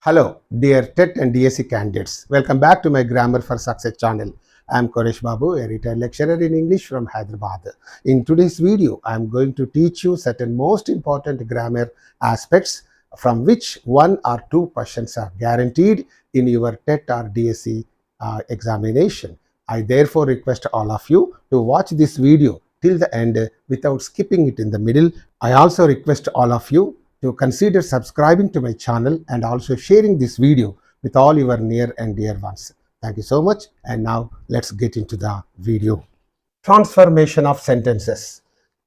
Hello, dear TET and DSC candidates. Welcome back to my Grammar for Success channel. I am Koresh Babu, a retired lecturer in English from Hyderabad. In today's video, I am going to teach you certain most important grammar aspects from which one or two questions are guaranteed in your TET or DSC examination. I therefore request all of you to watch this video till the end without skipping it in the middle. I also request all of you to consider subscribing to my channel and also sharing this video with all your near and dear ones. Thank you so much, and now let's get into the video. Transformation of sentences,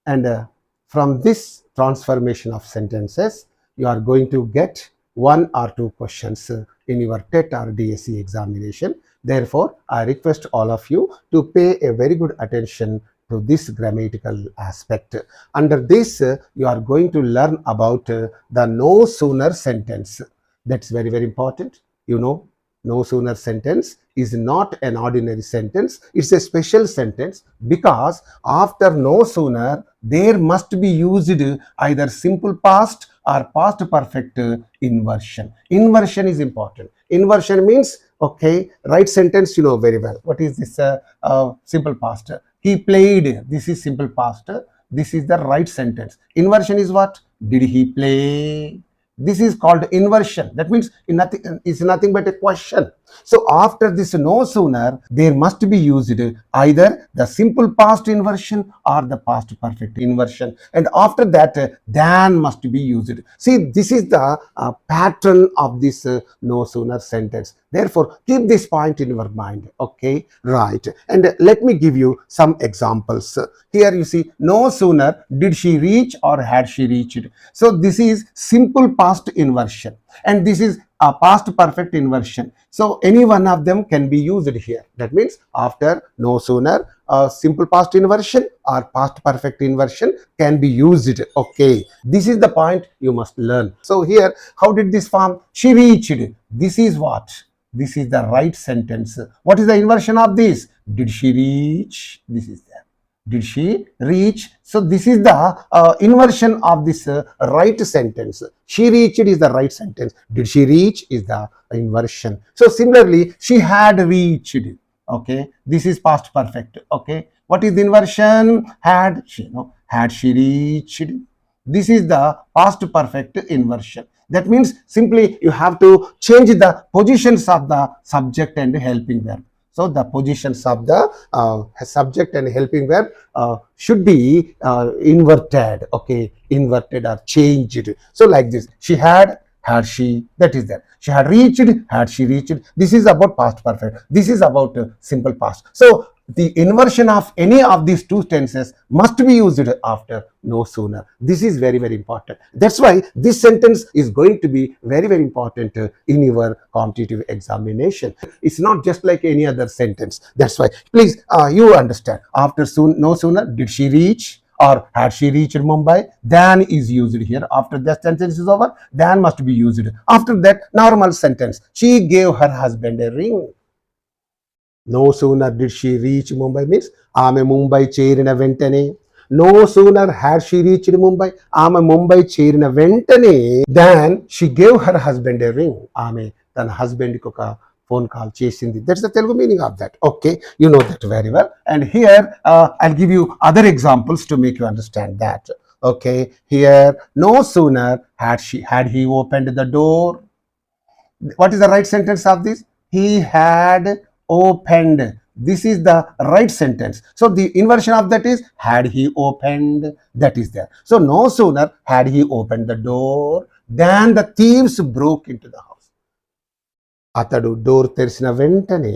and from this transformation of sentences you are going to get one or two questions in your TET or DSC examination. Therefore, I request all of you to pay a very good attention to this grammatical aspect. Under this, you are going to learn about the no sooner sentence. That's very, very important. You know, no sooner sentence is not an ordinary sentence. It's a special sentence because after no sooner, there must be used either simple past or past perfect inversion. Inversion is important. Inversion means, okay, right sentence you know very well. What is this simple past? He played. This is simple past. This is the right sentence. Inversion is what? Did he play? This is called inversion. That means it's nothing but a question. So after this no sooner, there must be used either the simple past inversion or the past perfect inversion. And after that, than must be used. See, this is the pattern of this no sooner sentence. Therefore, keep this point in your mind. Okay, right. And let me give you some examples. Here you see, no sooner did she reach or had she reached. So this is simple past inversion, and this is a past perfect inversion. So any one of them can be used here. That means after no sooner, simple past inversion or past perfect inversion can be used. Okay, this is the point you must learn. So here, how did this form? She reached. This is what? This is the right sentence. What is the inversion of this? Did she reach? This is there. Did she reach? So this is the inversion of this right sentence. She reached is the right sentence. Did she reach is the inversion. So similarly, she had reached. Okay, this is past perfect. Okay, what is the inversion? Had she? No, had she reached? This is the past perfect inversion. That means simply you have to change the positions of the subject and helping verb. So the positions of the subject and helping verb should be inverted. Okay, inverted or changed. So like this, she had she, that is there. She had reached, had she reached. This is about past perfect. This is about simple past. So the inversion of any of these two tenses must be used after no sooner. This is very, very important. That's why this sentence is going to be very, very important in your competitive examination. It's not just like any other sentence. That's why, please, you understand. After no sooner, did she reach or had she reached Mumbai? Than is used here. After that sentence is over, than must be used. After that, normal sentence. She gave her husband a ring. No sooner did she reach Mumbai means ఆమె ముంబై చేరిన వెంటనే. No sooner had she reached Mumbai, ఆమె ముంబై చేరిన వెంటనే, then she gave her husband a ring. ఆమె తన husband కి ఒక phone call చేసింది. That's the Telugu meaning of that. Okay, you know that very well. And here I'll give you other examples to make you understand that. Okay, here no sooner had he opened the door. What is the right sentence of this? He had opened. This is the right sentence. So the inversion of that is had he opened. That is there. So no sooner had he opened the door than the thieves broke into the house. అతడు door తెరిచిన వెంటనే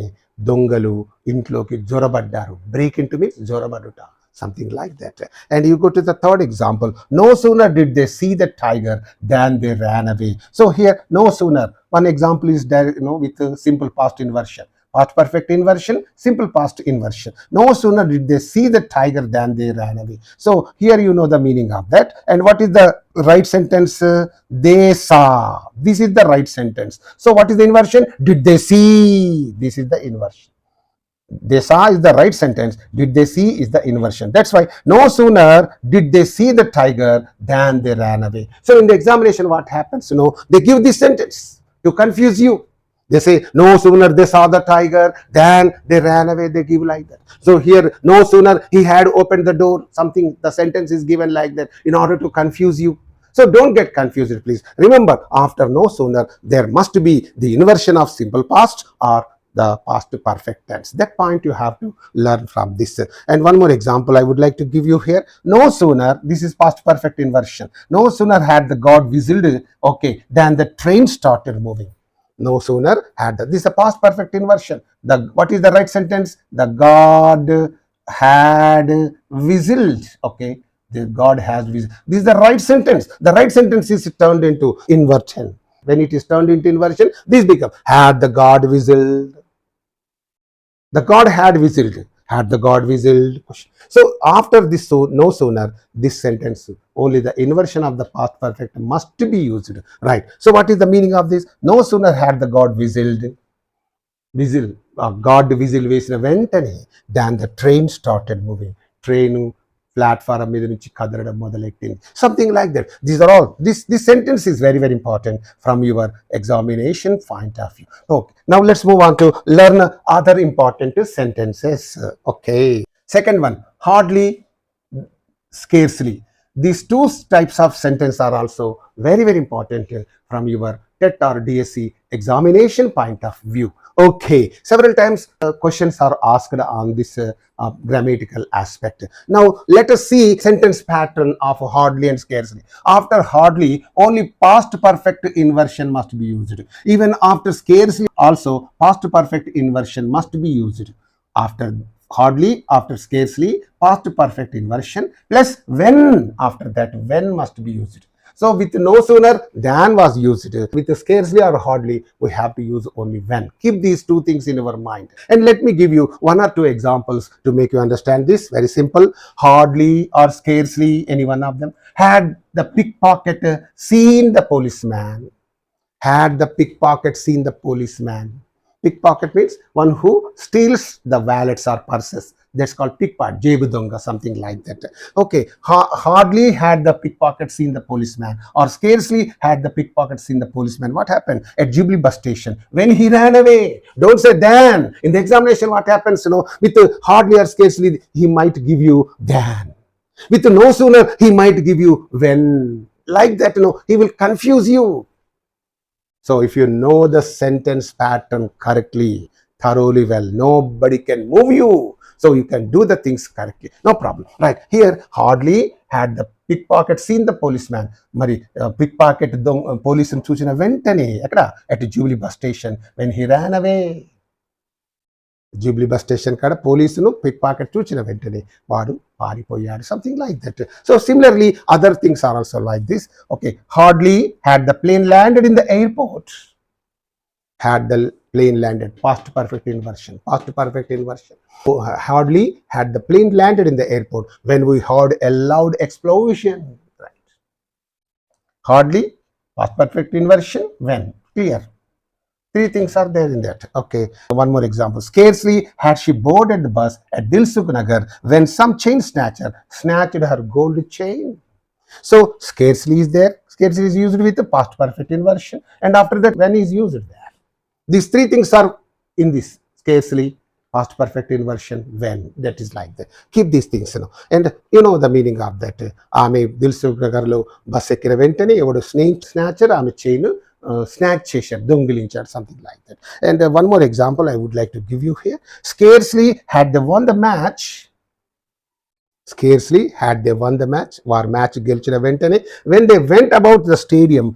దొంగలు ఇంట్లోకి జొరబడ్డారు. Break into means జొరబడుట. Something like that. And you go to the third example. No sooner did they see the tiger than they ran away. So here, no sooner. One example is there, with simple past inversion. Past perfect inversion, simple past inversion. No sooner did they see the tiger than they ran away. So here you know the meaning of that. And what is the right sentence? They saw. This is the right sentence. So what is the inversion? Did they see? This is the inversion. They saw is the right sentence. Did they see is the inversion. That's why no sooner did they see the tiger than they ran away. So in the examination, what happens? They give this sentence. to confuse you. They say, no sooner they saw the tiger than they ran away. They give like that. So here, no sooner he had opened the door, something, the sentence is given like that in order to confuse you. So don't get confused, please. Remember, after no sooner, there must be the inversion of simple past or the past perfect tense. That point you have to learn from this. And one more example I would like to give you here. No sooner, this is past perfect inversion. No sooner had the god whistled, okay, than the train started moving. No sooner had this is a past perfect inversion. What is the right sentence? The god had whistled. Okay, the god has whistled. This is the right sentence. The right sentence is turned into inversion. When it is turned into inversion, this becomes had the god whistled. The god had whistled. Had the god whistled? So after this, so no sooner, this sentence, only the inversion of the past perfect must be used. Right. So what is the meaning of this? No sooner had the god whistled, god whistle వేసిన వెంటనే than the train started moving. Train platform మీద నుంచి కదలడం మొదలెట్టింది. Something like that. These are all. This sentence is very, very important from your examination point of view. Okay. Now let's move on to learn other important sentences. Okay. Second one, hardly, scarcely. These two types of sentence are also very, very important from your TET or DSC examination point of view. Okay, several times questions are asked on this grammatical aspect. Now let us see sentence pattern of hardly and scarcely. After hardly, only past perfect inversion must be used. Even after scarcely also past perfect inversion must be used. After hardly, after scarcely, past perfect inversion plus when, after that when must be used. So with no sooner, than was used. With scarcely or hardly, we have to use only when. Keep these two things in our mind. And let me give you one or two examples to make you understand this. Very simple. Hardly or scarcely, any one of them. Had the pickpocket seen the policeman? Had the pickpocket seen the policeman? Pickpocket means one who steals the wallets or purses. That's called pickpocket, jebudonga, something like that. Okay, hardly had the pickpocket seen the policeman, or scarcely had the pickpocket seen the policeman. What happened at Jubilee bus station when he ran away? Don't say then. In the examination, what happens? With hardly or scarcely, he might give you then. With no sooner, he might give you when. Like that, he will confuse you. So if you know the sentence pattern correctly, thoroughly well, nobody can move you. So you can do the things correctly. No problem. Right. Here, hardly had the pickpocket seen the policeman. Mari pickpocket police చూసిన వెంటనే ఎక్కడ at Jubilee bus station when he ran away. Jubilee bus station కాడ పోలీసును pickpocket చూసిన వెంటనే వాడు పారిపోయాడు. Something like that. So similarly, other things are also like this. Okay. Hardly had the plane landed in the airport. Had the plane landed. Past perfect inversion. Past perfect inversion. Hardly had the plane landed in the airport when we heard a loud explosion. Right. Hardly, past perfect inversion, when. Clear. Three things are there in that. Okay. One more example. Scarcely had she boarded the bus at Dilsukh Nagar when some chain snatcher snatched her gold chain. So scarcely is there. Scarcely is used with the past perfect inversion. And after that, when is used there. These three things are in this. Scarcely, past perfect inversion, when. That is like that. Keep these things, And you know the meaning of that. Aame Dilsukh Nagar lo bus ekkina ventane evodu snatcher aame chain snatch cheshar, dongilinchar, something like that. And one more example I would like to give you here. Scarcely had they won the match. Scarcely had they won the match, war match గెలిచిన వెంటనే, when they went about the stadium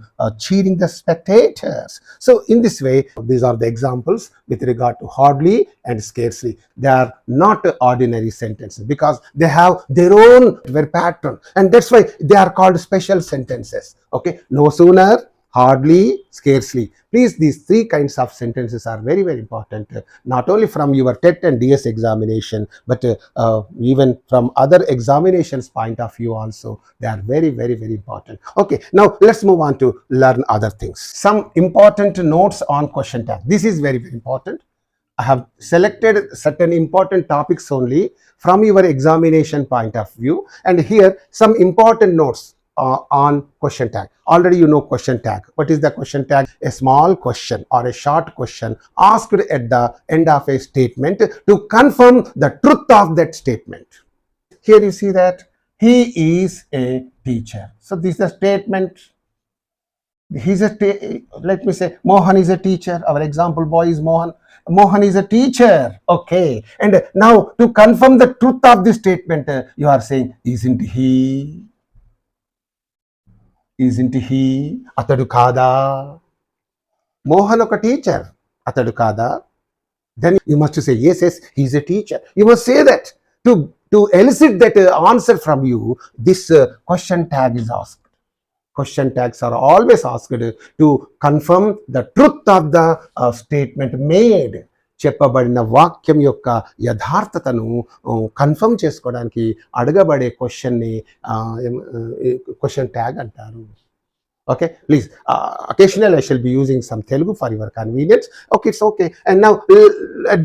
cheering the spectators. So in this way, these are the examples with regard to hardly and scarcely. They are not ordinary sentences because they have their own pattern, and that's why they are called special sentences. Okay, no sooner, hardly, scarcely. Please, these three kinds of sentences are very, very important, not only from your TET and DS examination, but even from other examinations point of view also. They are very, very, very important. Okay, now let's move on to learn other things. Some important notes on question tag. This is very, very important. I have selected certain important topics only from your examination point of view, and here some important notes. on question tag. Already you know question tag. What is the question tag? A small question or a short question asked at the end of a statement to confirm the truth of that statement. Here you see that he is a teacher. So this is a statement. Let me say Mohan is a teacher. Our example boy is Mohan. Mohan is a teacher. Okay. And now to confirm the truth of this statement, you are saying, isn't he? Isn't he? Atadu kada. Mohan oka teacher. Atadu kada. Then you must say, yes, he's a teacher. You must say that. To elicit that answer from you, this question tag is asked. Question tags are always asked to confirm the truth of the statement made. చెప్పబడిన వాక్యం యొక్క యథార్థతను confirm చేసుకోవడానికి అడగబడే క్వశ్చన్ని question tag అంటారు. Okay, please, occasionally I shall be using some Telugu for your convenience. Okay, it's okay. And now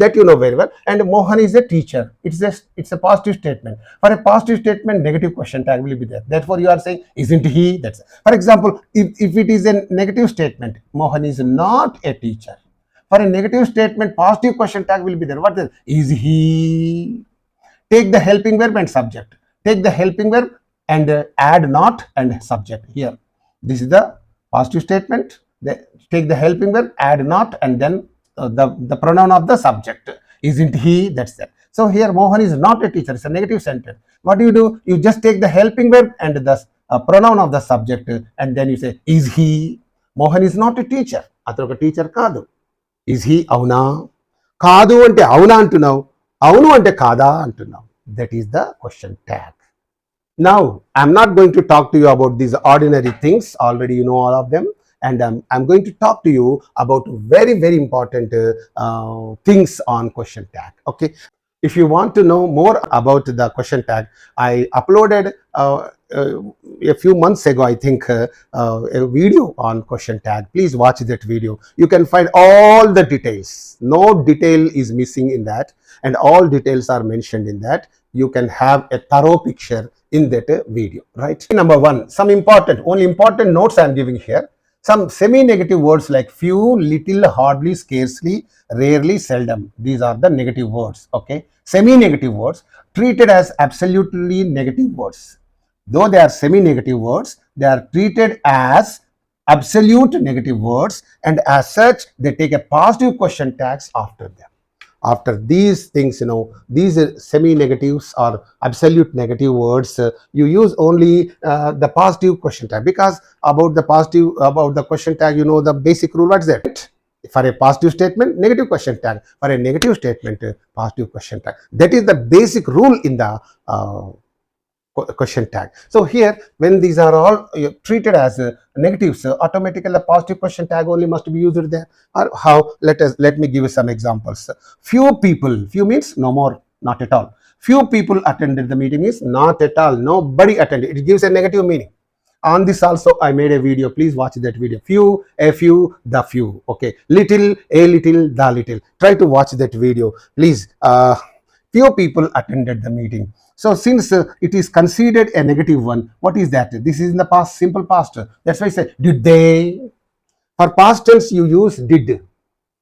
that you know very well. And Mohan is a teacher. It's a positive statement. For a positive statement, negative question tag will be there. Therefore, you are saying, isn't he? That's for example, if it is a negative statement, Mohan is not a teacher. For a negative statement, positive question tag will be there. What is he? Take the helping verb and subject. Take the helping verb and add not and subject here. This is the positive statement. Take the helping verb, add not, and then the pronoun of the subject. Isn't he? That's that. So here Mohan is not a teacher. It's a negative sentence. What do? You just take the helping verb and the pronoun of the subject, and then you say, is he? Mohan is not a teacher. Atru oka teacher kaadu. Is he? Avuna. Kaadu ante avuna antunavu. Avunu ante kada antunavu. That is the question tag. Now, I'm not going to talk to you about these ordinary things. Already you know all of them. And I'm going to talk to you about very, very important things on question tag. Okay. If you want to know more about the question tag, I uploaded a few months ago, I think, a video on question tag. Please watch that video. You can find all the details. No detail is missing in that, and all details are mentioned in that. You can have a thorough picture in that video, right? Number one, only important notes I am giving here. Some semi-negative words like few, little, hardly, scarcely, rarely, seldom. These are the negative words, okay? Semi-negative words treated as absolutely negative words. Though they are semi-negative words, they are treated as absolute negative words, and as such, they take a positive question tags after them. After these things, these semi-negatives or absolute negative words, you use only the positive question tag, because about the question tag, the basic rule. What's that? For a positive statement, negative question tag. For a negative statement, positive question tag. That is the basic rule in the question tag. So here, when these are all treated as negatives, automatically a positive question tag only must be used there. Or how? Let me give you some examples. Few people. Few means no more, not at all. Few people attended the meeting means not at all. Nobody attended. It gives a negative meaning. On this also I made a video. Please watch that video. Few, a few, the few. Okay. Little, a little, the little. Try to watch that video, please. Few people attended the meeting. So since it is considered a negative one, what is that? This is in the past, simple past. That's why I say, did they? For past tense, you use did.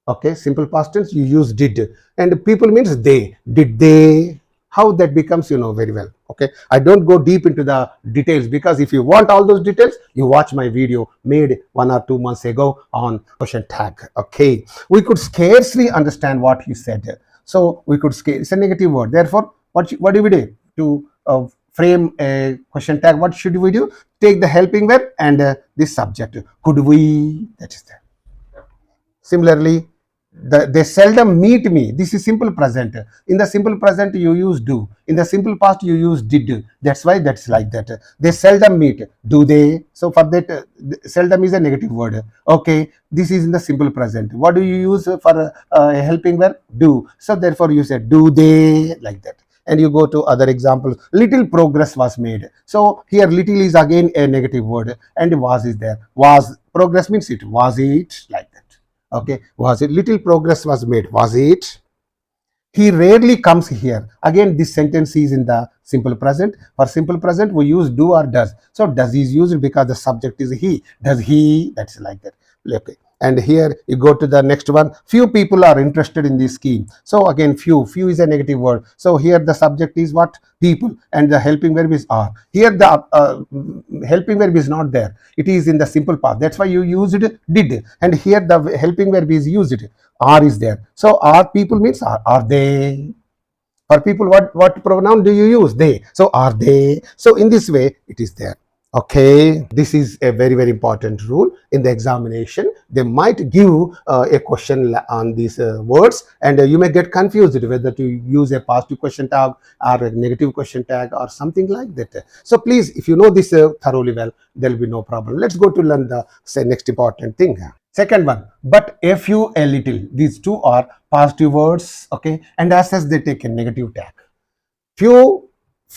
Okay, simple past tense, you use did. And people means they. Did they? How that becomes, very well. Okay, I don't go deep into the details, because if you want all those details, you watch my video made 1 or 2 months ago on question tag. Okay, we could scarcely understand what he said. So we could it's a negative word. Therefore, what do we do to frame a question tag? What should we do? Take the helping verb and this subject. Could we? That is there. Similarly, they seldom meet me. This is simple present. In the simple present, you use do. In the simple past, you use did. That's why that's like that. They seldom meet. Do they? So for that, seldom is a negative word. Okay, this is in the simple present. What do you use for a helping verb? Do. So therefore, you say do they, like that. And you go to other examples. Little progress was made. So here little is again a negative word, and was is there. Was, progress means it. Was it, like that. Okay, was it? Little progress was made. Was it? He rarely comes here. Again, this sentence is in the simple present. For simple present, we use do or does. So does is used because the subject is he. Does he? That's like that. Okay. And here you go to the next one. Few people are interested in this scheme. So again, few is a negative word. So here the subject is what? People, and the helping verb is are. Here the helping verb is not there. It is in the simple past. That's why you used did. And here the helping verb is used. Are is there. So are people means are they. For people, what pronoun do you use? They. So are they. So in this way it is there. Okay, this is a very, very important rule in the examination. They might give a question on these words, and you may get confused whether to use a positive question tag or a negative question tag or something like that. So please, if you know this thoroughly well, there will be no problem. Let's go to learn the next important thing. Second one, but a few, a little. These two are positive words, okay, and as such they take a negative tag. Few,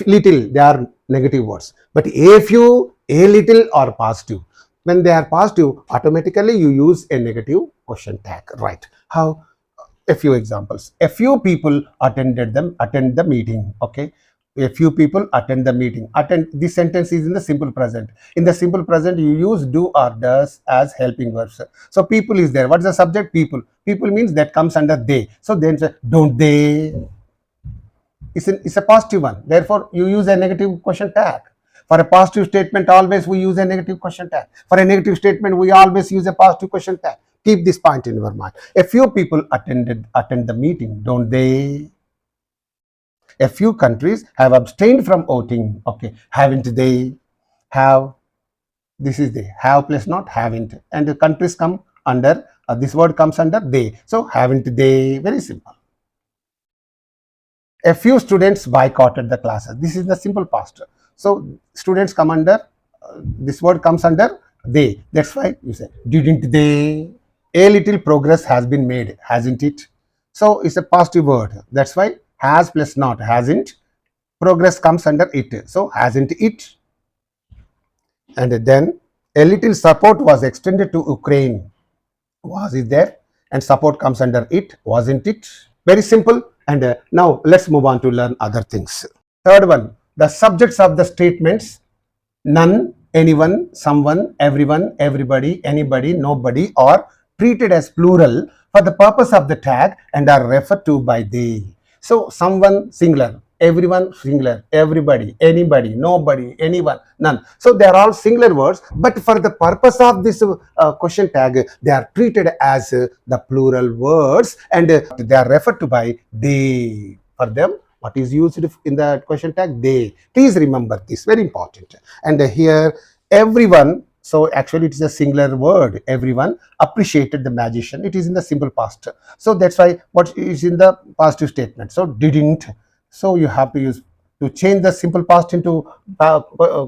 little, they are negative words, but a few, a little are positive. When they are positive, automatically you use a negative question tag, right? How? A few examples. A few people attend the meeting, okay. A few people attend the meeting. Attend, this sentence is in the simple present. In the simple present, you use do or does as helping verbs. So people is there. What is the subject? People. People means that comes under they. So then don't they. It's a positive one. Therefore, you use a negative question tag. For a positive statement, always we use a negative question tag. For a negative statement, we always use a positive question tag. Keep this point in your mind. A few people attend the meeting, don't they? A few countries have abstained from voting. Okay, haven't they? Have. This is they. Have plus not haven't. And the countries come under, this word comes under they. So haven't they? Very simple. A few students boycotted the classes. This is the simple past. So students come under, this word comes under they. That's why you say, didn't they? A little progress has been made, hasn't it? So it's a positive word. That's why has plus not, hasn't. Progress comes under it. So hasn't it? And then a little support was extended to Ukraine. Was it there? And support comes under it, wasn't it? Very simple. And now let's move on to learn other things. Third one, the subjects of the statements, none, anyone, someone, everyone, everybody, anybody, nobody, are treated as plural for the purpose of the tag and are referred to by they. So someone singular, everyone singular, everybody, anybody, nobody, anyone, none. So they are all singular words, but for the purpose of this question tag, they are treated as the plural words and they are referred to by they. For them, what is used in the question tag? They. Please remember this, very important. And here, everyone, so actually it is a singular word, everyone appreciated the magician. It is in the simple past. So that's why what is in the positive statement. So didn't. So you have to use, to change the simple past into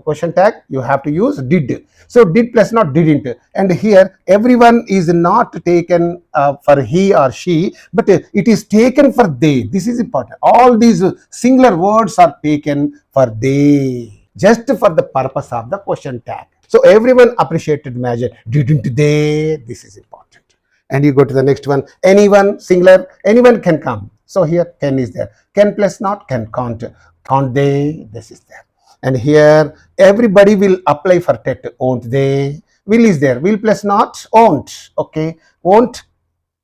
question tag, you have to use did. So did plus not didn't. And here everyone is not taken for he or she, but it is taken for they. This is important. All these singular words are taken for they, just for the purpose of the question tag. So everyone appreciated magic, didn't they? This is important. And you go to the next one. Anyone, singular, anyone can come. So here can is there. Can plus not, can't. Can't they? This is there. And here everybody will apply for TET, won't they? Will is there. Will plus not, won't. Okay, won't.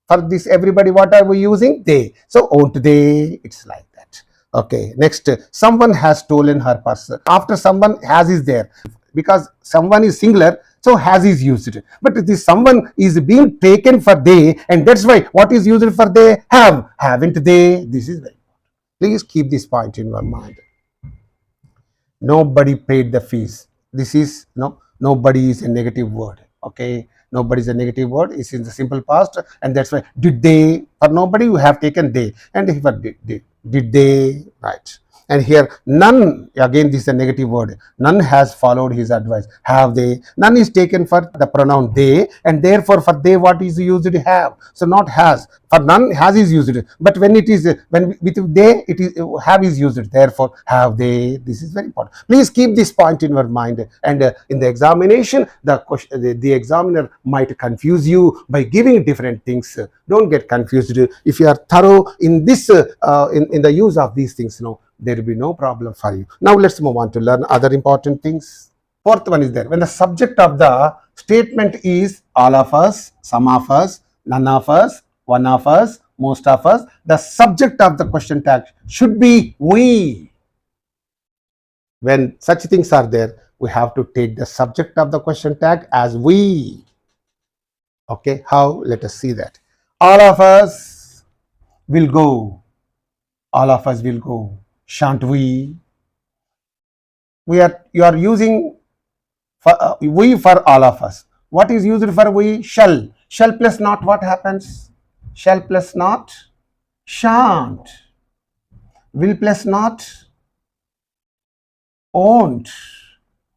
For this everybody, what are we using? They. So won't they? It's like that. Okay, next, someone has stolen her purse. After someone, has is there. Because someone is singular, so has is used. But this someone is being taken for they, and that's why what is used for they? Have. Haven't they? This is very important. Please keep this point in your mind. Nobody paid the fees. This is, nobody is a negative word. Okay, nobody is a negative word. It's in the simple past, and that's why did they. For nobody, you have taken they, and if did they, right? And here none, again this is a negative word. None has followed his advice. Have they? None is taken for the pronoun they, and therefore for they what is used? Have. So not has. For none, has is used. But when it is, when with they, it is have is used. Therefore have they. This is very important. Please keep this point in your mind. And in the examination, the examiner might confuse you by giving different things. Don't get confused. If you are thorough in this, in the use of these things, there will be no problem for you. Now let's move on to learn other important things. Fourth one is there. When the subject of the statement is all of us, some of us, none of us, one of us, most of us, the subject of the question tag should be we. When such things are there, we have to take the subject of the question tag as we. Okay, how? Let us see that. All of us will go. All of us will go. Shan't we? You are using we for all of us. What is used for we? Shall. Shall plus not, what happens? Shall plus not, shan't. Will plus not, won't.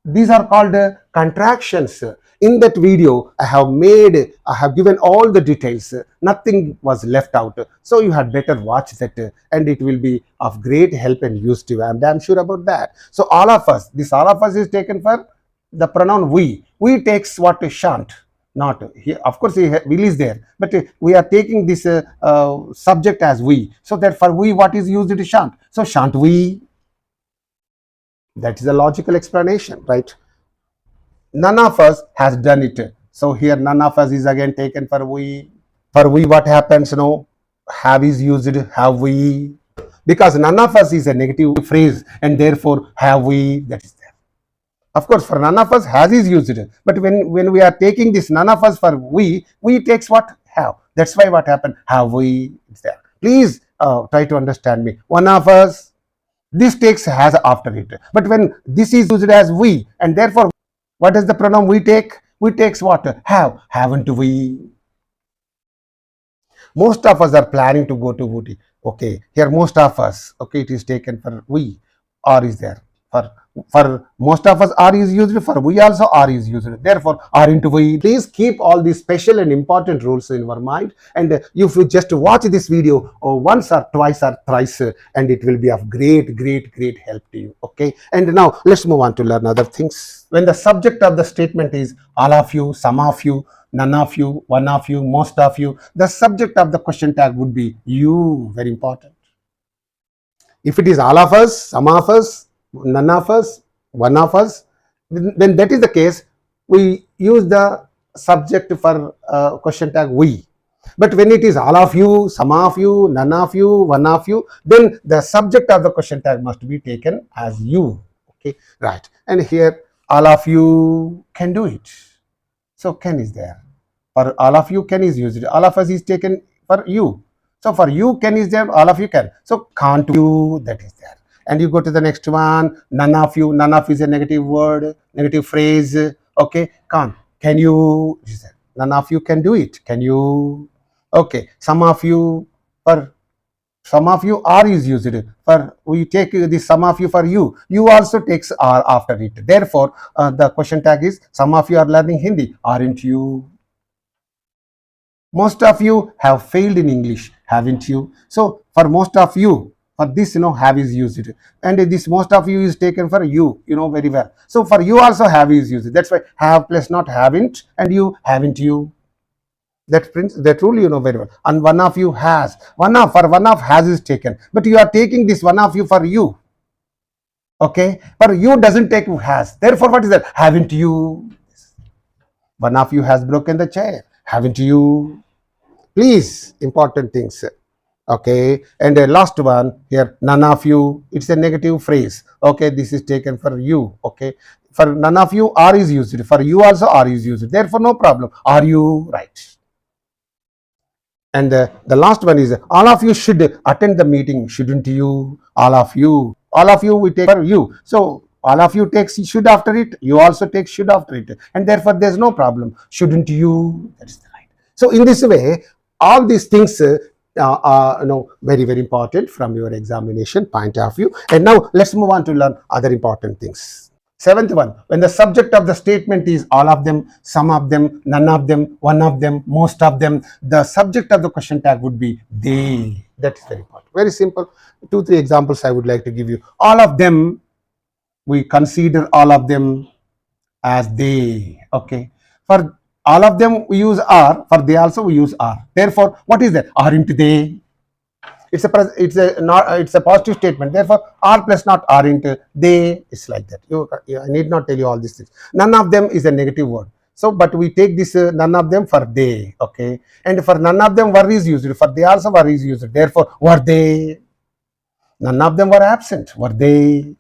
These are called contractions. In that video, I have given all the details. Nothing was left out. So you had better watch that and it will be of great help and use to you. I'm damn sure about that. So all of us, this all of us is taken for the pronoun we. We takes what? Shan't. Not here. Of course, will is there, but we are taking this subject as we. So therefore, we, what is used? It is shan't. So shan't we? That is a logical explanation, right? None of us has done it. So here none of us is again taken for we. For we, what happens? No, have is used. Have we? Because none of us is a negative phrase, and therefore have we, that is there. Of course, for none of us has is used. But when we are taking this none of us for we takes what? Have. That's why what happened? Have we? It's there. Please try to understand me. One of us, this takes has after it. But when this is used as we, and therefore what is the pronoun we take? We takes what? Have. Haven't we? Most of us are planning to go to Ooty. Okay, here most of us. Okay, it is taken for we. Or is there. For most of us, R is used. For we also, R is used. Therefore, aren't we? Please keep all these special and important rules in your mind. And if you just watch this video once or twice or thrice, and it will be of great help to you. Okay. And now let's move on to learn other things. When the subject of the statement is all of you, some of you, none of you, one of you, most of you, the subject of the question tag would be you. Very important. If it is all of us, some of us, none of us, one of us, then that is the case, we use the subject for question tag we. But when it is all of you, some of you, none of you, one of you, then the subject of the question tag must be taken as you. Okay, right. And here all of you can do it. So can is there. For all of you, can is used. All of us is taken for you. So for you, can is there, all of you can. So can't you, that is there. And you go to the next one, none of you. None of is a negative word, negative phrase. Okay, can't. Can you? None of you can do it. Can you? Okay, some of you, for some of you, are is used. For we take the some of you for you. You also takes are after it. Therefore, the question tag is some of you are learning Hindi. Aren't you? Most of you have failed in English, haven't you? So for most of you, for this, have is used, and this most of you is taken for you, very well. So for you also have is used. That's why have plus not haven't, and you haven't you. That rule you know very well. And one of you has. One of has is taken, but you are taking this one of you for you. Okay, for you doesn't take has. Therefore, what is that? Haven't you? One of you has broken the chair. Haven't you? Please, important things. Okay, and the last one here, none of you, it's a negative phrase. Okay, this is taken for you. Okay, for none of you, are is used. For you also, are is used. Therefore, no problem. Are you? Right. And the last one is all of you should attend the meeting, shouldn't you? All of you, we take for you. So all of you takes should after it. You also take should after it, and therefore there's no problem. Shouldn't you? That's right. So in this way, all these things are very important from your examination point of view. And now let's move on to learn other important things. Seventh one, when the subject of the statement is all of them, some of them, none of them, one of them, most of them, the subject of the question tag would be they. That is very important. Very simple. 2-3 examples I would like to give you. All of them, we consider all of them as they. Okay. For all of them we use are, for they also we use are. Therefore, what is that? Aren't they? It's a positive statement. Therefore, are plus not aren't they. It's like that. I need not tell you all these things. None of them is a negative word. So, but we take this none of them for they. Okay, and for none of them were is used. For they also were is used. Therefore, were they? None of them were absent. Were they?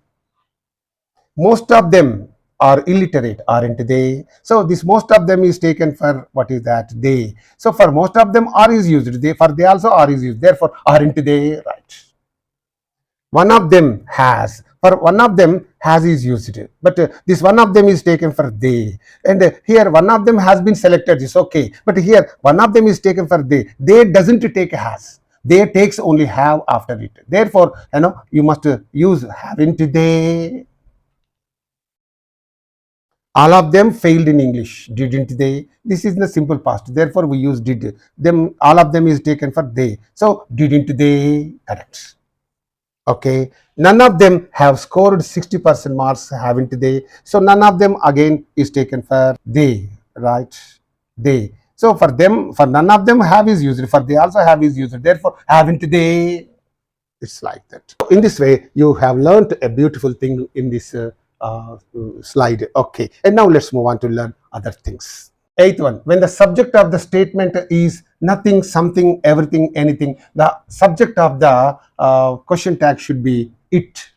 Most of them are illiterate, aren't they? So this most of them is taken for what is that? They. So for most of them are is used. They, for they also are is used. Therefore, aren't they? Right. One of them has. For one of them has is used. But this one of them is taken for they. And here one of them has been selected. It's okay. But here one of them is taken for they. They doesn't take has. They takes only have after it. Therefore, you must use haven't they. All of them failed in English, didn't they? This is the simple past. Therefore, we use did. Them, all of them is taken for they. So, didn't they? Correct. Okay. None of them have scored 60% marks, haven't they? So, none of them again is taken for they, right? They. So, for them, for none of them have is used. For they also have is used. Therefore, haven't they? It's like that. In this way, you have learned a beautiful thing in this slide. Okay, and now let's move on to learn other things. Eighth one, when the subject of the statement is nothing, something, everything, anything, the subject of the question tag should be it.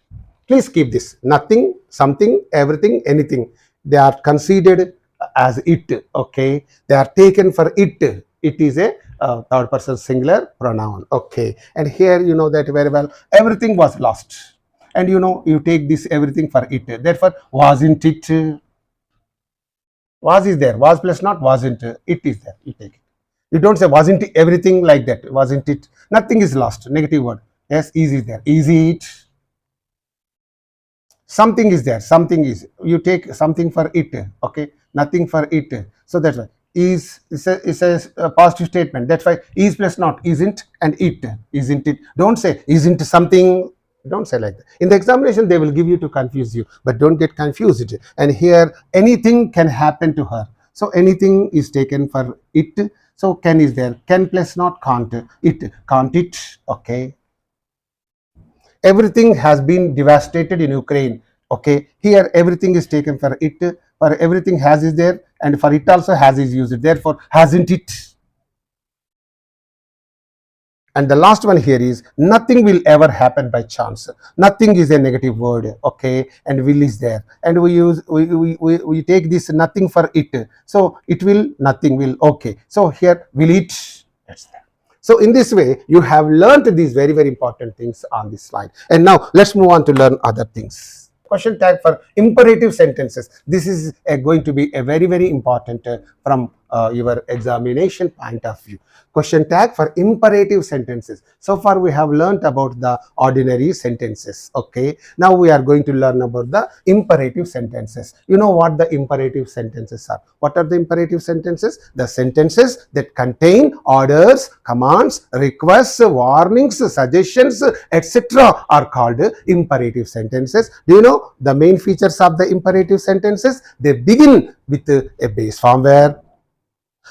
Please keep this: nothing, something, everything, anything. They are considered as it. Okay, they are taken for it. It is a third person singular pronoun. Okay, and here you know that very well. Everything was lost. And you take this everything for it. Therefore, wasn't it? Was is there. Was plus not wasn't. It is there. You take it. You don't say wasn't everything like that. Wasn't it? Nothing is lost. Negative word. Yes, is there. Is it? Something is there. Something is. You take something for it. Okay. Nothing for it. So that's why is a positive statement. That's why is plus not isn't and it. Isn't it? Don't say isn't something. Don't say like that. In the examination, they will give you to confuse you, but don't get confused. And here, anything can happen to her. So anything is taken for it. So can is there. Can plus not can't. It. Can't it. Okay. Everything has been devastated in Ukraine. Okay. Here, everything is taken for it. For everything has is there. And for it also has is used. Therefore, hasn't it. And the last one here is nothing will ever happen by chance. Nothing is a negative word, okay, and will is there. And we take this nothing for it. So it will, nothing will, okay. So here will it, that's there. So in this way, you have learned these very, very important things on this slide. And now let's move on to learn other things. Question tag for imperative sentences. This is going to be a very, very important from your examination point of view. Question tag for imperative sentences. So far we have learnt about the ordinary sentences. Okay. Now we are going to learn about the imperative sentences. You know what the imperative sentences are. What are the imperative sentences? The sentences that contain orders, commands, requests, warnings, suggestions, etc. are called imperative sentences. Do you know the main features of the imperative sentences? They begin with a base form verb.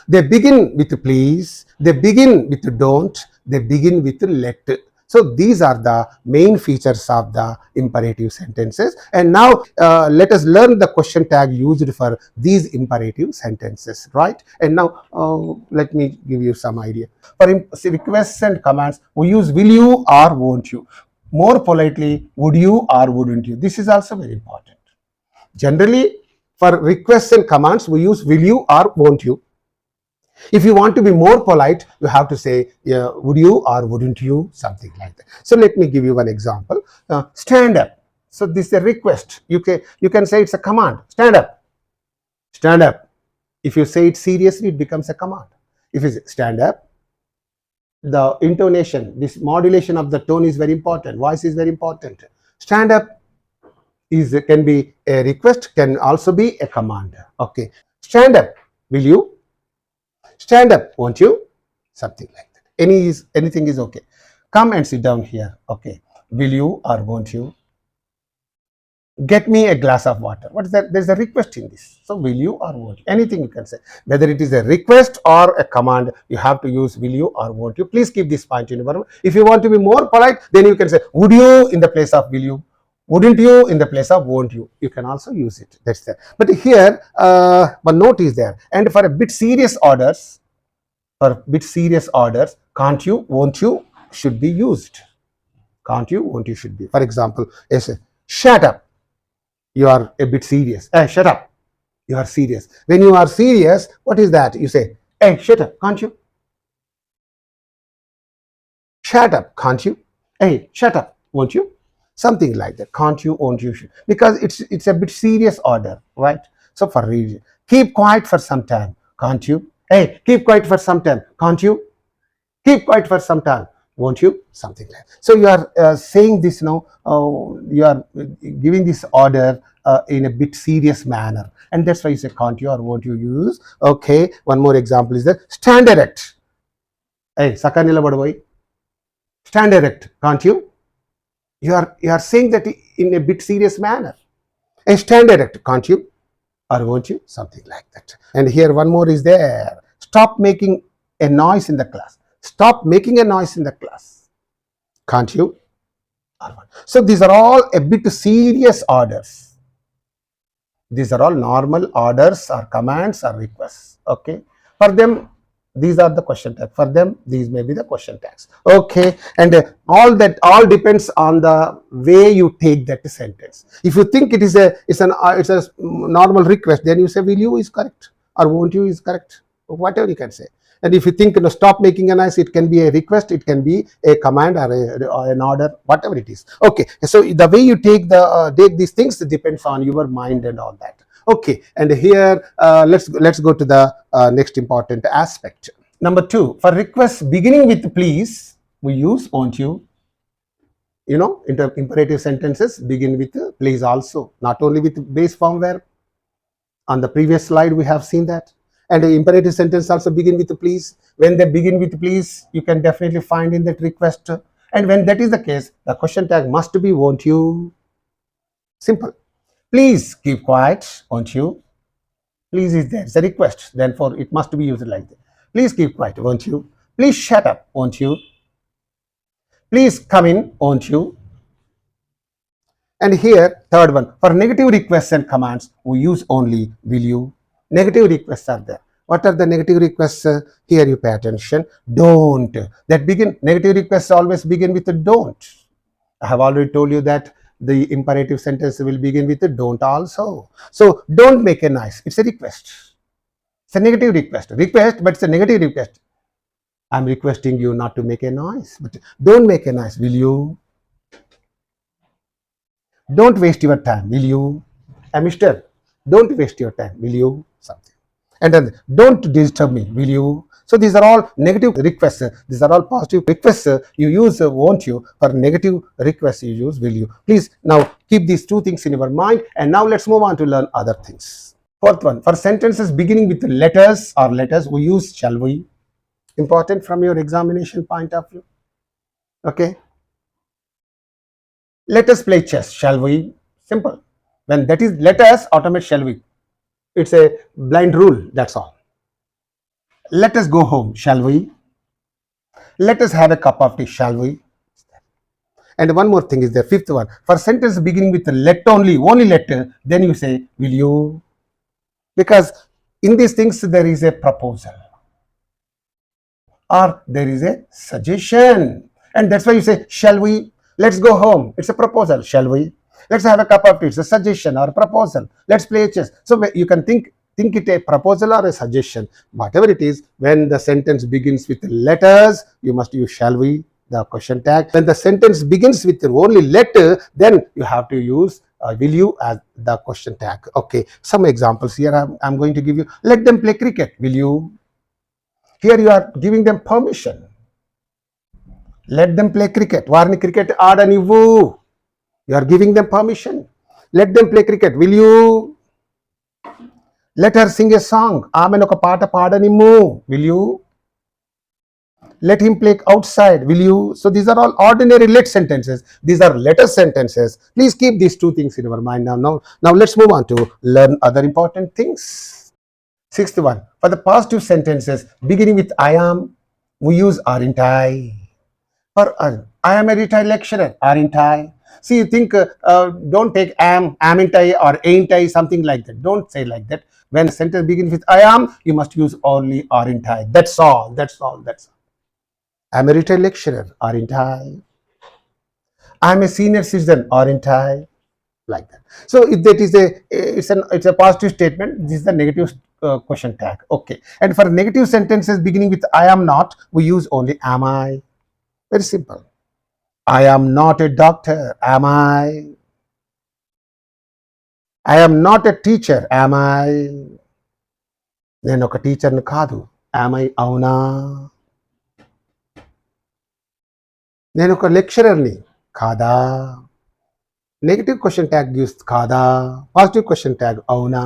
They begin with please, they begin with don't, they begin with let. So these are the main features of the imperative sentences. And now let us learn the question tag used for these imperative sentences, right? And now let me give you some idea. For requests and commands, we use will you or won't you. More politely, would you or wouldn't you. This is also very important. Generally, for requests and commands, we use will you or won't you. If you want to be more polite, you have to say, would you or wouldn't you, something like that. So let me give you one example. Stand up. So this is a request. You can say it's a command. Stand up. Stand up. If you say it seriously, it becomes a command. If you say stand up, the intonation, this modulation of the tone is very important. Voice is very important. Stand up can be a request, can also be a command. Okay. Stand up. Will you? Stand up, won't you? Something like that. Anything is okay. Come and sit down here. Okay. Will you or won't you? get me a glass of water. What is that? There's a request in this. So will you or won't you? Anything you can say. Whether it is a request or a command, you have to use will you or won't you. Please keep this point in your mind. If you want to be more polite, then you can say would you in the place of will you. Wouldn't you in the place of won't you. You can also use it. That's there. But here, one note is there. And for a bit serious orders, can't you, won't you should be used. Can't you, won't you should be. For example, yes, shut up. You are a bit serious. Hey, shut up. You are serious. When you are serious, what is that? You say, hey, shut up, can't you? Shut up, can't you? Hey, shut up, won't you? Something like that. Can't you, won't you, should. Because it's a bit serious order, right? So for reason, keep quiet for some time, can't you? Hey, keep quiet for some time, can't you? Keep quiet for some time, won't you? Something like that. So you are saying this now, you are giving this order in a bit serious manner. And that's why you say can't you or won't you use. Okay, one more example is that stand erect. Hey, sakanila badavai. Stand erect, can't you? You are saying that in a bit serious manner. Hey, stand erect, can't you? Or won't you? Something like that. And here one more is there. Stop making a noise in the class. Stop making a noise in the class. Can't you? So these are all a bit serious orders. These are all normal orders or commands or requests. Okay. For them, these are the question tags. For them, these may be the question tags. Okay. And all depends on the way you take that sentence. If you think it's a normal request, then you say will you is correct or won't you is correct. Whatever you can say. And if you think stop making a noise, it can be a request, it can be a command or an order, whatever it is. Okay, so the way you take these things depends on your mind and all that. Okay, and here let's go to the next important aspect. Number 2, for requests beginning with please, we use won't you. You know, imperative sentences begin with please also, not only with base form verb. On the previous slide, we have seen that. And the imperative sentence also begin with please. When they begin with please, you can definitely find in that request. And when that is the case, the question tag must be won't you. Simple. Please keep quiet, won't you. Please is there. It's a request. Therefore, it must be used like that. Please keep quiet, won't you. Please shut up, won't you. Please come in, won't you. And here, third one, for negative requests and commands, we use only will you. Negative requests are there. What are the negative requests? Here you pay attention. Don't. Negative requests always begin with a don't. I have already told you that the imperative sentence will begin with a don't also. So don't make a noise. It's a request. It's a negative request. But it's a negative request. I'm requesting you not to make a noise. But don't make a noise, will you? Don't waste your time, will you? Mister, don't waste your time, will you? Something. And then don't disturb me, will you? So these are all negative requests. These are all positive requests. You use won't you. For negative requests, you use will you. Please now keep these two things in your mind. And now let's move on to learn other things. Fourth one, for sentences beginning with letters, we use shall we. Important from your examination point of view. Okay. Let us play chess, shall we? Simple. When that is let us, automate shall we. It's a blind rule, that's all. Let us go home, shall we? Let us have a cup of tea, shall we? And one more thing is the fifth one. For sentence beginning with let only let, then you say will you. Because in these things there is a proposal or there is a suggestion. And that's why you say shall we? Let's go home. It's a proposal, shall we? Let's have a cup of tea. It's a suggestion or a proposal. Let's play chess. So you can think it a proposal or a suggestion. Whatever it is, when the sentence begins with letters, you must use shall we, the question tag. When the sentence begins with only letter, then you have to use will you as the question tag. Okay, some examples here I'm going to give you. Let them play cricket, will you? Here you are giving them permission. Let them play cricket. Varni cricket aadanivu. You are giving them permission. Let them play cricket. Will you? Let her sing a song. Amen oka paata paadanimu. Will you? let him play outside. Will you? So these are all ordinary let sentences. These are letter sentences. Please keep these two things in your mind. Now let's move on to learn other important things. Sixth one, for the positive sentences beginning with I am, we use aren't I. For I am a retired lecturer, aren't I? See, you think, don't take amn't I, or ain't I, something like that. Don't say like that. When a sentence begins with I am, you must use only aren't I. That's all. I'm a retired lecturer, aren't I? I'm a senior citizen, aren't I? Like that. So if that is it's a positive statement, this is the negative question tag. Okay. And for negative sentences beginning with I am not, we use only am I. Very simple. I am not a doctor, am I? I am not a teacher, am I? నేను ఒక టీచర్ని కాదు, am I? అవునా? నేను ఒక లెక్చరర్ని కాదా? Negative question tag gives kada, positive question tag auna.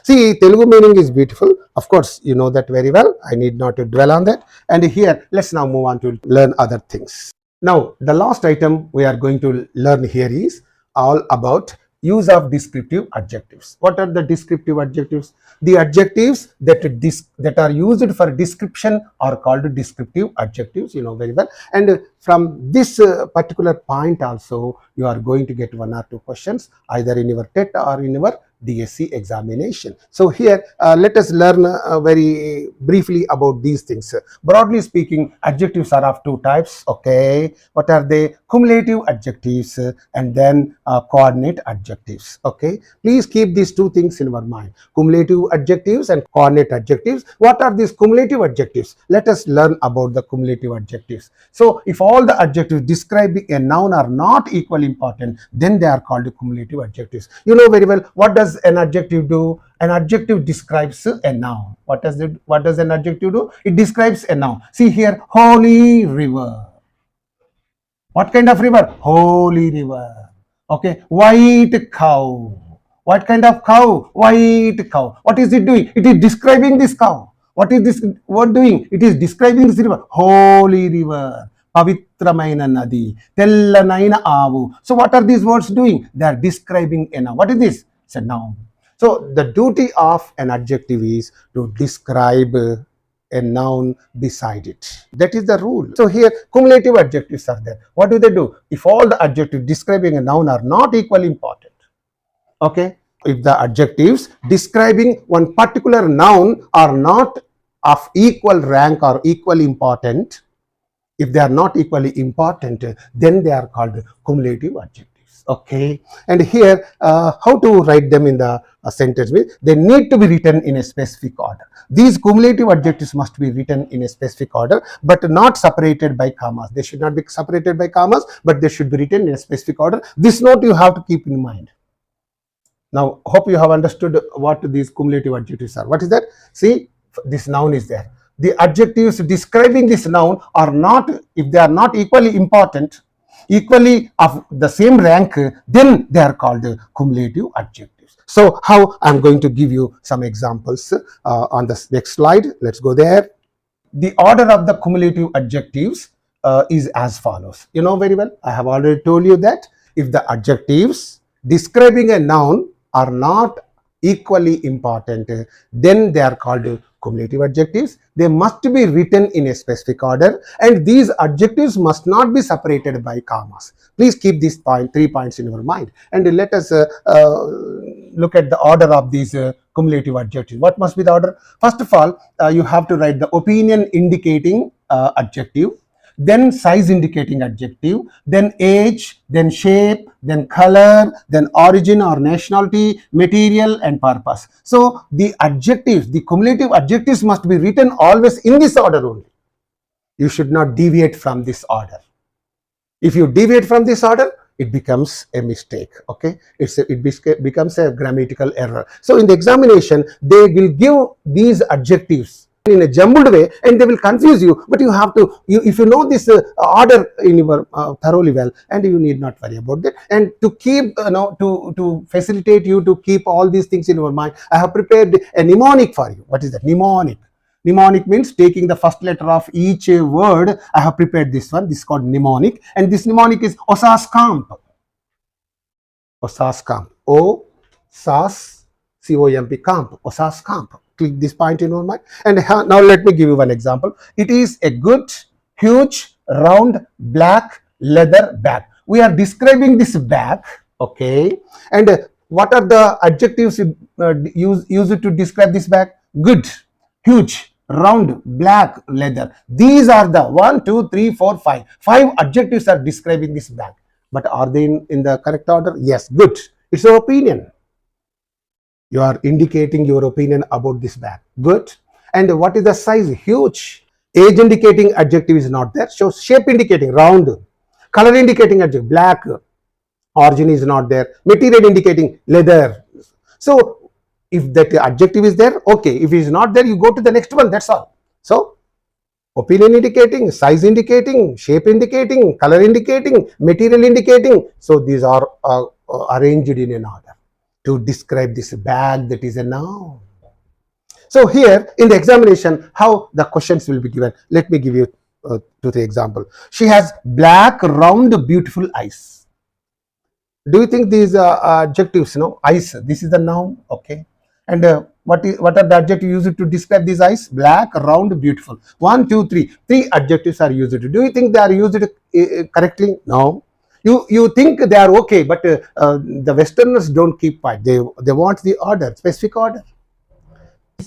See, Telugu meaning is beautiful. Of course, you know that very well. I need not to dwell on that. And here, let's now move on to learn other things. Now, the last item we are going to learn here is all about use of descriptive adjectives. What are the descriptive adjectives? The adjectives that are used for description are called descriptive adjectives, you know very well. And from this particular point also, you are going to get one or two questions either in your TET or in your DSC examination. So here, let us learn very briefly about these things. Broadly speaking, adjectives are of two types. Okay, what are they? Cumulative adjectives and then coordinate adjectives. Okay, please keep these two things in your mind: cumulative adjectives and coordinate adjectives. What are these cumulative adjectives? Let us learn about the cumulative adjectives. So if all the adjectives describing a noun are not equally important, then they are called cumulative adjectives. You know very well, what does an adjective do? An adjective describes a noun. What does an adjective do? It describes a noun. See here, holy river. What kind of river? Holy river. Okay, white cow. What kind of cow? White cow. What is it doing? It is describing this cow. What is this word doing? It is describing this river. Holy river. Pavitramaina nadi. Tellanaina avu. So what are these words doing? They are describing a noun. What is this? It's a noun. So the duty of an adjective is to describe a noun beside it. That is the rule. So here, cumulative adjectives are there. What do they do? If all the adjectives describing a noun are not equally important, okay, if the adjectives describing one particular noun are not of equal rank or equally important, if they are not equally important, then they are called cumulative adjectives. Okay, and here how to write them in the sentence? They need to be written in a specific order. These cumulative adjectives must be written in a specific order, but not separated by commas. They should not be separated by commas, but they should be written in a specific order. This note you have to keep in mind. Now, hope you have understood what these cumulative adjectives are. What is that? See, this noun is there. The adjectives describing this noun are not, if they are not equally important, equally of the same rank, then they are called cumulative adjectives. So how? I'm going to give you some examples on the next slide. Let's go there. The order of the cumulative adjectives is as follows. You know very well, I have already told you that if the adjectives describing a noun are not equally important, then they are called cumulative adjectives. They must be written in a specific order, and these adjectives must not be separated by commas. Please keep these 3 points in your mind, and let us look at the order of these cumulative adjectives. What must be the order? First of all, you have to write the opinion indicating adjective, then size indicating adjective, then age, then shape, then color, then origin or nationality, material and purpose. So the adjectives, the cumulative adjectives must be written always in this order only. You should not deviate from this order. If you deviate from this order, it becomes a mistake. Okay, it becomes a grammatical error. So in the examination, they will give these adjectives in a jumbled way and they will confuse you, but you have to, if you know this order in your thoroughly well, and you need not worry about that. And to keep to facilitate you to keep all these things in your mind, I have prepared a mnemonic for you. What is that? Mnemonic. Mnemonic means taking the first letter of each word. I have prepared this one. This is called mnemonic, and this mnemonic is Osaskamp. Osaskamp. O Sas C-O-M-P Camp. Osaskamp. Click this point in your mind. And now let me give you one example. It is a good, huge, round, black leather bag. We are describing this bag, okay? And what are the adjectives used to describe this bag? Good, huge, round, black leather. These are the 1, 2, 3, 4, 5. 5 adjectives are describing this bag. But are they in the correct order? Yes, good. It's your opinion. You are indicating your opinion about this bag. Good. And what is the size? Huge. Age indicating adjective is not there. So shape indicating round. Color indicating adjective black. Origin is not there. Material indicating leather. So if that adjective is there, okay. If it is not there, you go to the next one. That's all. So opinion indicating, size indicating, shape indicating, color indicating, material indicating. So these are arranged in an order to describe this bag that is a noun. So here in the examination, how the questions will be given. Let me give you 2-3 example. She has black, round, beautiful eyes. Do you think these adjectives? No, eyes. This is the noun. Okay. And what are the adjectives used to describe these eyes? Black, round, beautiful. 1, 2, 3. 3 adjectives are used. Do you think they are used correctly? No. You think they are okay, but the Westerners don't keep quiet. They want the order, specific order.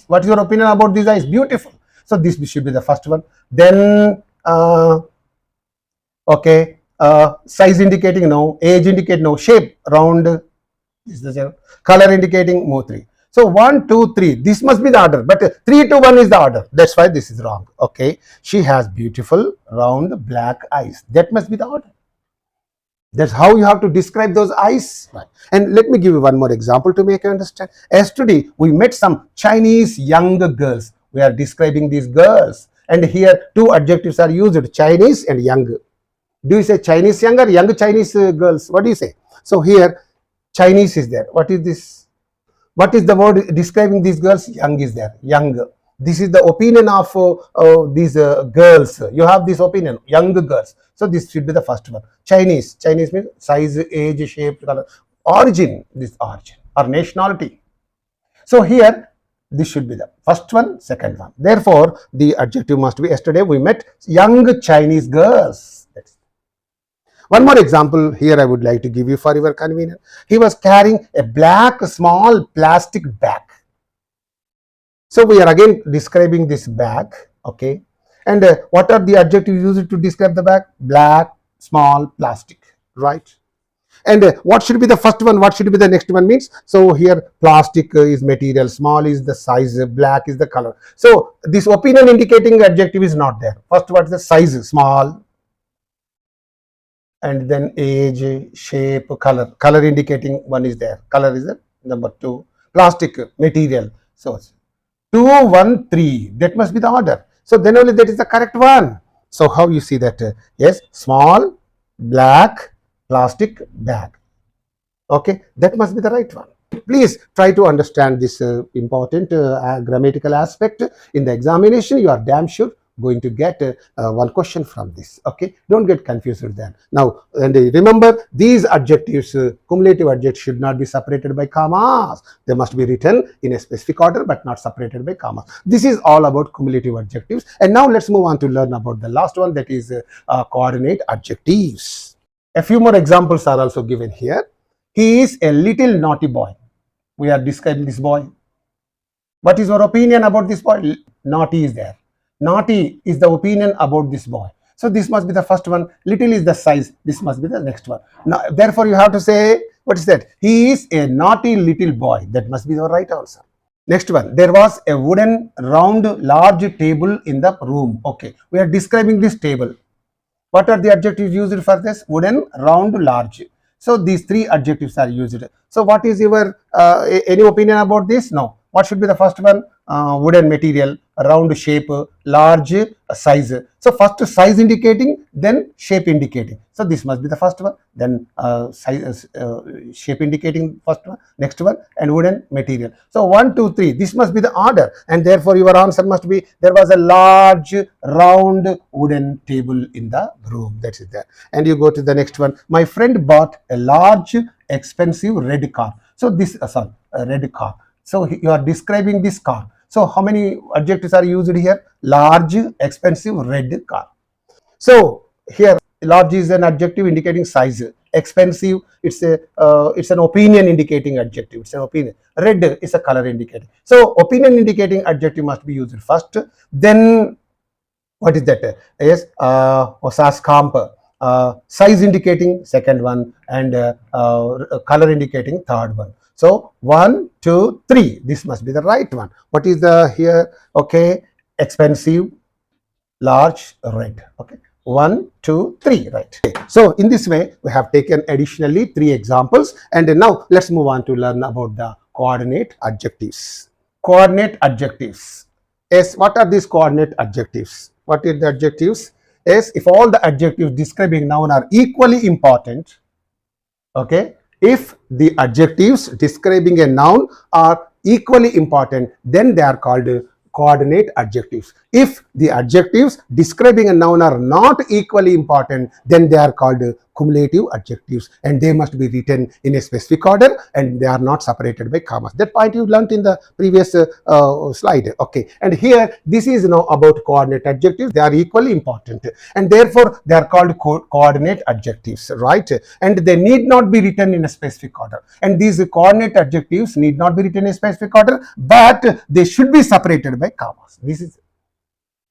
What is your opinion about these eyes? Beautiful. So this should be the first one. Then okay, size indicating no, age indicating no, shape round is the zero, color indicating no 3. So 1, 2, 3. This must be the order, but 3 to 1 is the order. That's why this is wrong. Okay, she has beautiful round black eyes. That must be the order. That's how you have to describe those eyes. Right. And let me give you one more example to make you understand. Yesterday, we met some Chinese young girls. We are describing these girls. And here, 2 adjectives are used, Chinese and young. Do you say Chinese young or young Chinese girls? What do you say? So here, Chinese is there. What is this? What is the word describing these girls? Young is there. Young. This is the opinion of these girls. You have this opinion, young girls. So this should be the first one. Chinese. Chinese means size, age, shape, color. Origin. This origin or nationality. So here, this should be the first one, second one. Therefore, the adjective must be yesterday we met young Chinese girls. That's it. One more example here I would like to give you for your convenience. He was carrying a black small plastic bag. So we are again describing this bag, okay? And what are the adjectives used to describe the bag? Black, small, plastic, right? And what should be the first one? What should be the next one means? So here plastic is material, small is the size, black is the color. So this opinion indicating adjective is not there. First, what is the size? Small. And then age, shape, color. Color indicating one is there. Color is the number 2. Plastic, material. So 2, 1, 3. That must be the order. So then only that is the correct one. So how you see that? Yes, small, black, plastic bag. Okay, that must be the right one. Please try to understand this important grammatical aspect. In the examination, you are damn sure going to get one question from this. Okay, don't get confused with that. Now, and remember, these adjectives, cumulative adjectives, should not be separated by commas. They must be written in a specific order but not separated by commas. This is all about cumulative adjectives. And now let's move on to learn about the last one, that is coordinate adjectives. A few more examples are also given here. He is a little naughty boy. We are describing this boy. What is your opinion about this boy? Naughty is there. Naughty is the opinion about this boy. So this must be the first one. Little is the size. This must be the next one. Now, therefore, you have to say, what is that? He is a naughty little boy. That must be the right answer. Next one. There was a wooden, round, large table in the room. Okay. We are describing this table. What are the adjectives used for this? Wooden, round, large. So these 3 adjectives are used. So what is your any opinion about this? No. what should be the first one? Wooden material, round shape, large size. So first size indicating, then shape indicating. So this must be the first one. Then size, shape indicating first one, next one, and wooden material. So 1, 2, 3. This must be the order, and therefore your answer must be there was a large round wooden table in the room. That is there. And you go to the next one. My friend bought a large expensive red car. So this a red car. So you are describing this car. So how many adjectives are used here? Large, expensive, red car. So here large is an adjective indicating size. Expensive, it's an opinion indicating adjective. It's an opinion. Red is a color indicating. So opinion indicating adjective must be used first. Then what is that? Yes, osaskamp. Size indicating second one, and color indicating third one. So 1, 2, 3. This must be the right one. What is the here? Okay, expensive, large, red. Okay, 1, 2, 3. Right. Okay. So in this way, we have taken additionally 3 examples, and now let's move on to learn about the coordinate adjectives. Coordinate adjectives. Yes, what are these coordinate adjectives? What are the adjectives? Yes, if all the adjectives describing noun are equally important, okay, if the adjectives describing a noun are equally important, then they are called coordinate adjectives. If the adjectives describing a noun are not equally important, then they are called cumulative adjectives, and they must be written in a specific order, and they are not separated by commas. That point you learnt in the previous slide. Okay, and here this is now about coordinate adjectives. They are equally important, and therefore they are called coordinate adjectives, right? And they need not be written in a specific order, and these coordinate adjectives need not be written in a specific order, but they should be separated by commas. This is,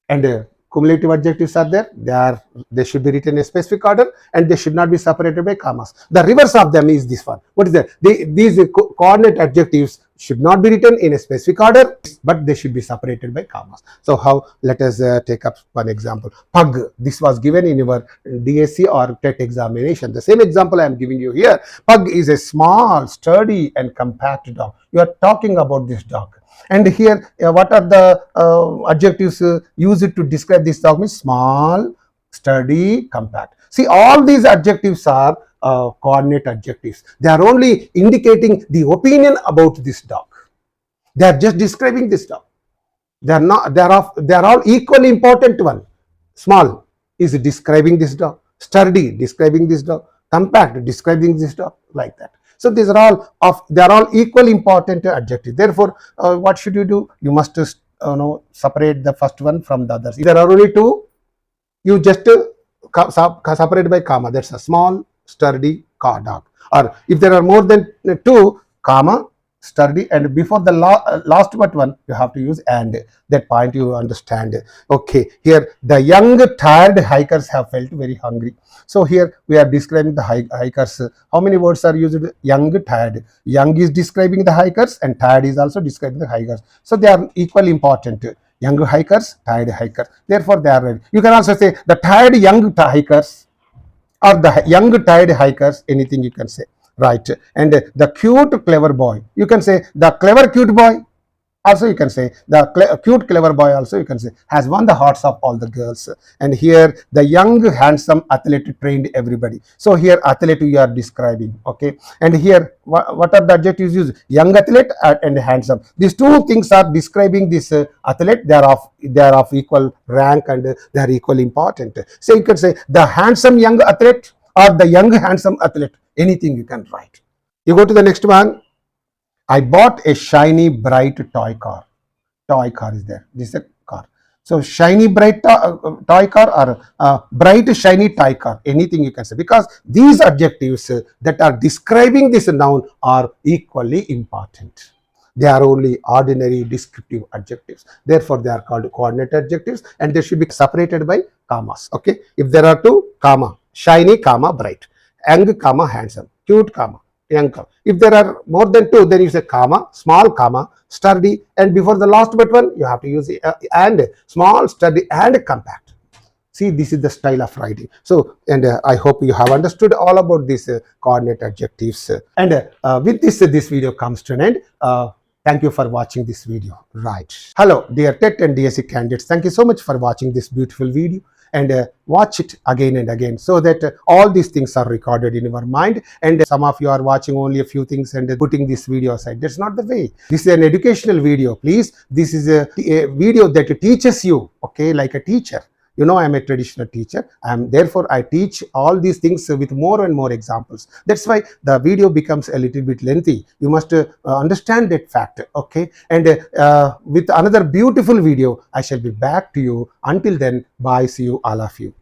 and cumulative adjectives are there. They should be written in a specific order, and they should not be separated by commas. The reverse of them is this one. What is that? These coordinate adjectives should not be written in a specific order, but they should be separated by commas. So how? Let us take up one example. Pug. This was given in your DSC or TET examination. The same example I am giving you here. Pug is a small, sturdy, and compact dog. You are talking about this dog. And here, what are the adjectives used to describe this dog? Means small, sturdy, compact. See, all these adjectives are coordinate adjectives. They are only indicating the opinion about this dog. They are just describing this dog. They are not. They are all equally important one. Small is describing this dog. Sturdy, describing this dog. Compact, describing this dog. Like that. So these are all equally important adjectives. Therefore, what should you do? You must separate the first one from the others. If there are only 2, you just separate by comma. That's a small, sturdy dog. Or if there are more than 2, comma, sturdy, and before the last but one, you have to use and. That point you understand. Okay, here the young tired hikers have felt very hungry. So here we are describing the hikers. How many words are used? Young, tired. Young is describing the hikers, and tired is also describing the hikers. So they are equally important. Young hikers, tired hikers. Therefore they are ready. You can also say the tired young hikers, or the young tired hikers. Anything you can say. Right. And the cute clever boy. You can say the clever cute boy. Also you can say the cute clever boy, also you can say, has won the hearts of all the girls. And here the young handsome athlete trained everybody. So here athlete you are describing. Okay, and here what are the adjectives used? Young athlete and handsome. These 2 things are describing this athlete. They are of equal rank, and they are equally important. So you can say the handsome young athlete or the young handsome athlete. Anything you can write. You go to the next one. I bought a shiny, bright toy car. Toy car is there. This is a car. So shiny, bright toy car, or bright, shiny toy car. Anything you can say. Because these adjectives that are describing this noun are equally important. They are only ordinary descriptive adjectives. Therefore, they are called coordinate adjectives, and they should be separated by commas. Okay. If there are 2, comma, shiny, comma, bright. Young, comma, handsome. Cute, comma, young, comma. If there are more than 2, then you say comma, small, comma, sturdy, and before the last but one, you have to use and, small, sturdy, and compact. See, this is the style of writing. So, and I hope you have understood all about these coordinate adjectives. And with this video comes to an end. Thank you for watching this video. Right. Hello, dear TET and DSC candidates. Thank you so much for watching this beautiful video, and watch it again and again so that all these things are recorded in your mind. And some of you are watching only a few things and putting this video aside. That's not the way. This is an educational video, please. This is a video that teaches you, okay, like a teacher. You know, I'm a traditional teacher. Therefore, I teach all these things with more and more examples. That's why the video becomes a little bit lengthy. You must understand that fact, okay? And with another beautiful video, I shall be back to you. Until then, bye. See you, all of you.